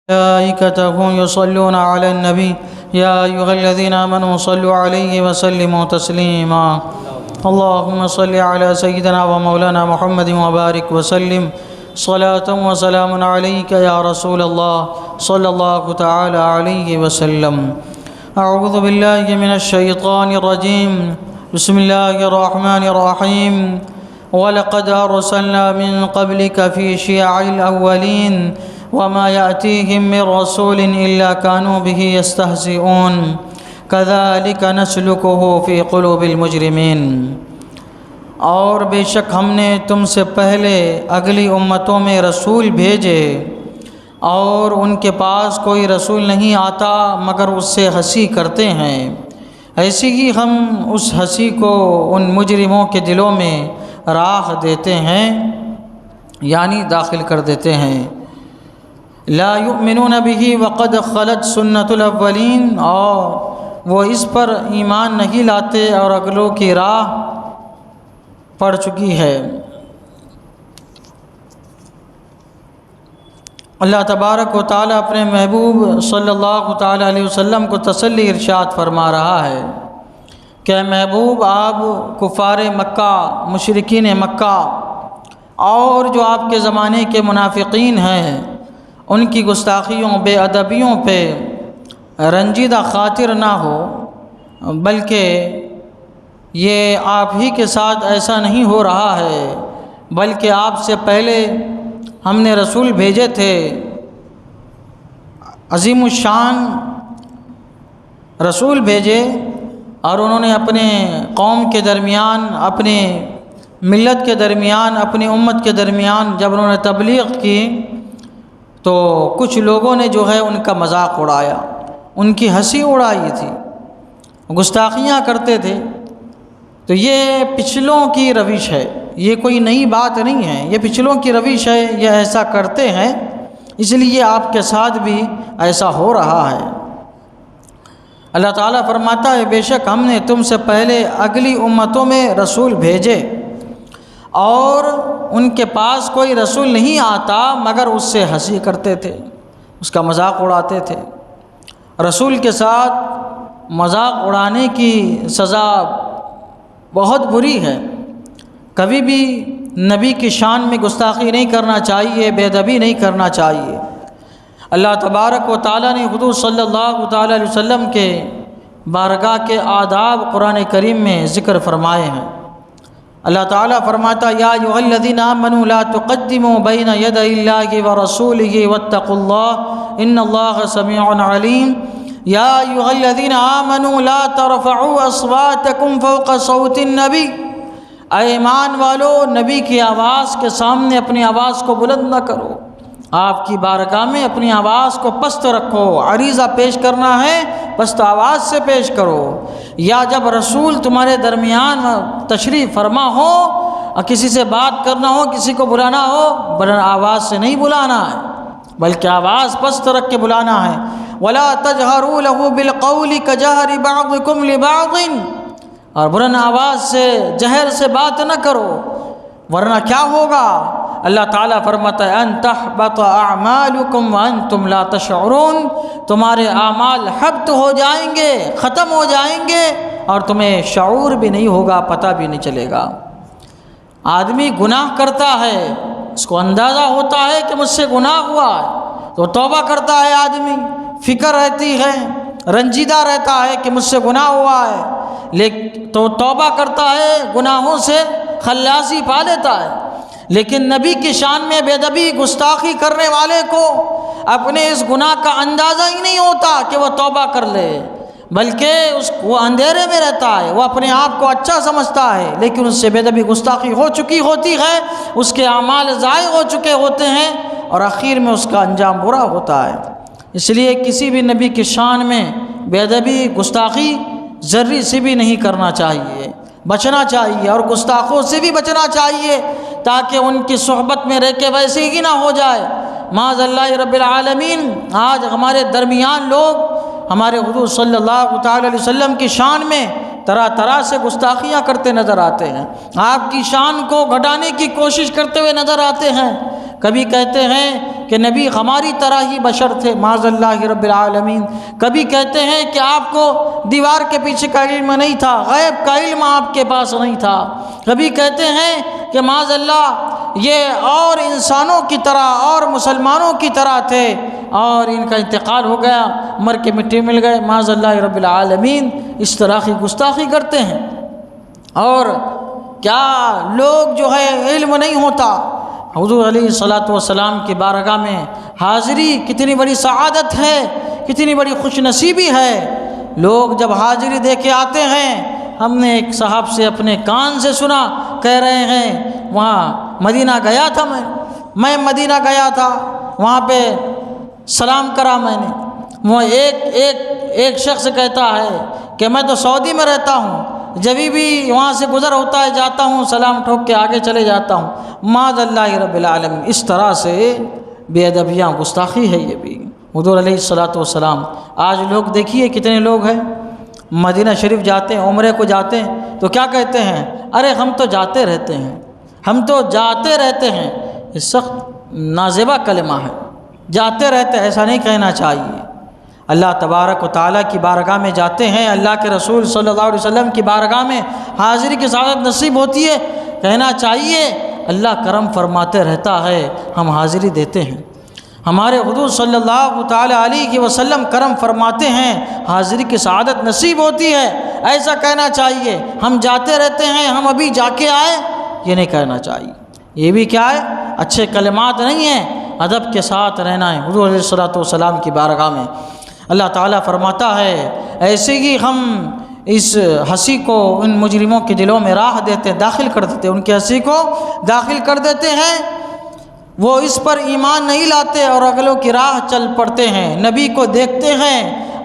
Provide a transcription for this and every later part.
ملائكته يصلون على النبي يا أيها الذين آمنوا صلوا عليه وسلموا تسليما اللهم صل على سيدنا ومولانا محمد وبارك وسلم صلاة وسلام عليك يا رسول الله صلى الله تعالى عليه وسلم. أعوذ بالله من الشيطان الرجيم. بسم الله الرحمن الرحيم. ولقد أرسلنا من قبلك في شيع الأولين وما يأتيهم من رسول إلا كانوا به يستهزئون كذلك نسلكه في قلوب المجرمين. اور بے شک ہم نے تم سے پہلے اگلی امتوں میں رسول بھیجے اور ان کے پاس کوئی رسول نہیں آتا مگر اس سے ہنسی کرتے ہیں، ایسی ہی ہم اس ہنسی کو ان مجرموں کے دلوں میں راہ دیتے ہیں، یعنی داخل کر دیتے ہیں. لا یؤمنون به وقد خلت سنت الاولین، اور وہ اس پر ایمان نہیں لاتے اور اگلوں کی راہ پڑ چکی ہے. اللہ تبارک و تعالیٰ اپنے محبوب صلی اللہ تعالیٰ علیہ وسلم کو تسلی ارشاد فرما رہا ہے کہ محبوب آپ کفار مکہ، مشرکین مکہ اور جو آپ کے زمانے کے منافقین ہیں ان کی گستاخیوں، بے ادبیوں پہ رنجیدہ خاطر نہ ہو، بلکہ یہ آپ ہی کے ساتھ ایسا نہیں ہو رہا ہے، بلکہ آپ سے پہلے ہم نے رسول بھیجے تھے، عظیم الشان رسول بھیجے، اور انہوں نے اپنے قوم کے درمیان، اپنے ملت کے درمیان، اپنی امت کے درمیان جب انہوں نے تبلیغ کی تو کچھ لوگوں نے جو ہے ان کا مذاق اڑایا، ان کی ہنسی اڑائی تھی، گستاخیاں کرتے تھے. تو یہ پچھلوں کی روش ہے، یہ کوئی نئی بات نہیں ہے، یہ پچھلوں کی روش ہے، یہ ایسا کرتے ہیں، اس لیے آپ کے ساتھ بھی ایسا ہو رہا ہے. اللہ تعالیٰ فرماتا ہے بے شک ہم نے تم سے پہلے اگلی امتوں میں رسول بھیجے اور ان کے پاس کوئی رسول نہیں آتا مگر اس سے ہنسی کرتے تھے، اس کا مذاق اڑاتے تھے. رسول کے ساتھ مذاق اڑانے کی سزا بہت بری ہے. کبھی بھی نبی کی شان میں گستاخی نہیں کرنا چاہیے، بے ادبی نہیں کرنا چاہیے. اللہ تبارک و تعالیٰ نے حضور صلی اللہ تعالیٰ علیہ وسلم کے بارگاہ کے آداب قرآن کریم میں ذکر فرمائے ہیں. اللہ تعالیٰ فرماتا یا ایھا الذین آمنوا لا تقدموا بین یدی اللہ ورسولہ واتقوا اللہ ان اللہ سمیع علیم. یا ایھا الذین آمنوا لا ترفعوا اصواتکم فوق صوت النبی، اے ایمان والو نبی کی آواز کے سامنے اپنی آواز کو بلند نہ کرو، آپ کی بارگاہ میں اپنی آواز کو پست رکھو. عریضہ پیش کرنا ہے پست آواز سے پیش کرو. یا جب رسول تمہارے درمیان تشریف فرما ہو اور کسی سے بات کرنا ہو، کسی کو بلانا ہو، بلند آواز سے نہیں بلانا ہے بلکہ آواز پست رکھ کے بلانا ہے. ولا تجہروا لہ بالقول کجہر بعضکم لبعض، اور بلند آواز سے، جہر سے بات نہ کرو ورنہ کیا ہوگا. اللہ تعالیٰ فرماتا ہے ان تحبط اعمالکم وانتم لا تشعرون، تمہارے اعمال حبط ہو جائیں گے، ختم ہو جائیں گے اور تمہیں شعور بھی نہیں ہوگا، پتہ بھی نہیں چلے گا. آدمی گناہ کرتا ہے، اس کو اندازہ ہوتا ہے کہ مجھ سے گناہ ہوا ہے تو توبہ کرتا ہے، آدمی فکر رہتی ہے، رنجیدہ رہتا ہے کہ مجھ سے گناہ ہوا ہے، لیکن تو توبہ کرتا ہے، گناہوں سے خلاصی پا لیتا ہے. لیکن نبی کی شان میں بے ادبی، گستاخی کرنے والے کو اپنے اس گناہ کا اندازہ ہی نہیں ہوتا کہ وہ توبہ کر لے، بلکہ وہ اندھیرے میں رہتا ہے، وہ اپنے آپ کو اچھا سمجھتا ہے، لیکن اس سے بے ادبی گستاخی ہو چکی ہوتی ہے، اس کے اعمال ضائع ہو چکے ہوتے ہیں اور آخر میں اس کا انجام برا ہوتا ہے. اس لیے کسی بھی نبی کی شان میں بے ادبی، گستاخی ذرے سے بھی نہیں کرنا چاہیے، بچنا چاہیے، اور گستاخوں سے بھی بچنا چاہیے تاکہ ان کی صحبت میں رہ کے ویسے ہی نہ ہو جائے. معاذ اللہ رب العالمین. آج ہمارے درمیان لوگ ہمارے حضور صلی اللہ تعالیٰ علیہ وسلم کی شان میں طرح طرح سے گستاخیاں کرتے نظر آتے ہیں، آپ کی شان کو گھٹانے کی کوشش کرتے ہوئے نظر آتے ہیں. کبھی کہتے ہیں کہ نبی ہماری طرح ہی بشر تھے، معاذ اللہ رب العالمین۔ کبھی کہتے ہیں کہ آپ کو دیوار کے پیچھے کا علم نہیں تھا، غیب کا علم آپ کے پاس نہیں تھا۔ کبھی کہتے ہیں کہ معاذ اللہ یہ اور انسانوں کی طرح اور مسلمانوں کی طرح تھے اور ان کا انتقال ہو گیا، مر کے مٹی مل گئے، معاذ اللہ رب العالمین۔ اس طرح کی گستاخی کرتے ہیں۔ اور کیا لوگ جو ہے علم نہیں ہوتا، حضور علیہ الصلاۃ والسلام کی بارگاہ میں حاضری کتنی بڑی سعادت ہے، کتنی بڑی خوش نصیبی ہے۔ لوگ جب حاضری دے کے آتے ہیں، ہم نے ایک صاحب سے اپنے کان سے سنا، کہہ رہے ہیں وہاں مدینہ گیا تھا، میں مدینہ گیا تھا، وہاں پہ سلام کرا میں نے۔ وہ ایک شخص کہتا ہے کہ میں تو سعودی میں رہتا ہوں، جب بھی وہاں سے گزر ہوتا ہے جاتا ہوں، سلام ٹھوک کے آگے چلے جاتا ہوں، معاذ اللہ رب العالمین۔ اس طرح سے بے ادبیاں، گستاخی ہے یہ بھی حضور علیہ الصلاۃ والسلام۔ آج لوگ دیکھیے کتنے لوگ ہیں مدینہ شریف جاتے ہیں، عمرے کو جاتے ہیں تو کیا کہتے ہیں، ارے ہم تو جاتے رہتے ہیں، ہم تو جاتے رہتے ہیں۔ یہ سخت نازیبہ کلمہ ہے، جاتے رہتے ہیں، ایسا نہیں کہنا چاہیے۔ اللہ تبارک و تعالیٰ کی بارگاہ میں جاتے ہیں، اللہ کے رسول صلی اللہ علیہ وسلم کی بارگاہ میں حاضری کی سعادت نصیب ہوتی ہے، کہنا چاہیے اللہ کرم فرماتے رہتا ہے، ہم حاضری دیتے ہیں۔ ہمارے حضور صلی اللہ تعالیٰ علیہ وسلم کرم فرماتے ہیں، حاضری کی سعادت نصیب ہوتی ہے، ایسا کہنا چاہیے۔ ہم جاتے رہتے ہیں، ہم ابھی جا کے آئے، یہ نہیں کہنا چاہیے۔ یہ بھی کیا ہے، اچھے کلمات نہیں ہیں، ادب کے ساتھ رہنا ہے حضور علیہ الصلاۃ والسلام کی بارگاہ میں۔ اللہ تعالیٰ فرماتا ہے ایسے ہی ہم اس ہنسی کو ان مجرموں کے دلوں میں راہ دیتے، داخل کر دیتے، ان کی ہنسی کو داخل کر دیتے ہیں، وہ اس پر ایمان نہیں لاتے اور اگلوں کی راہ چل پڑتے ہیں، نبی کو دیکھتے ہیں،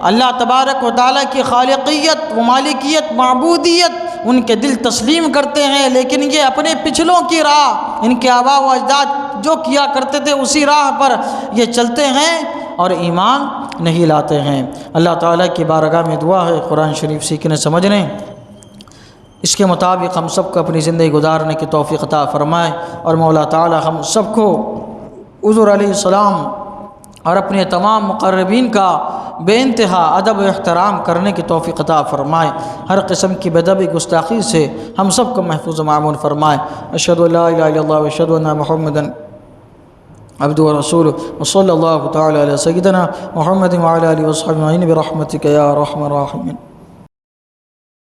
اللہ تبارک و تعالیٰ کی خالقیت و مالکیت معبودیت ان کے دل تسلیم کرتے ہیں، لیکن یہ اپنے پچھلوں کی راہ، ان کے آباء و اجداد جو کیا کرتے تھے اسی راہ پر یہ چلتے ہیں اور ایمان نہیں لاتے ہیں۔ اللہ تعالیٰ کی بارگاہ میں دعا ہے قرآن شریف سیکھنے سمجھنے، اس کے مطابق ہم سب کو اپنی زندگی گزارنے کی توفیق عطا فرمائے، اور مولا تعالیٰ ہم سب کو حضور علیہ السلام اور اپنے تمام مقربین کا بے انتہا ادب و احترام کرنے کی توفیق عطا فرمائے، ہر قسم کی بدبی گستاخی سے ہم سب کو محفوظ و معمون فرمائے۔ اشہد ان لا الہ الا اللہ و اشہد ان محمدًا عبدہ ورسولہ وصلی اللہ تعالی علی سیدنا محمد وعلی آلہ وصحبہ اجمعین برحمتک یا ارحم الراحمین۔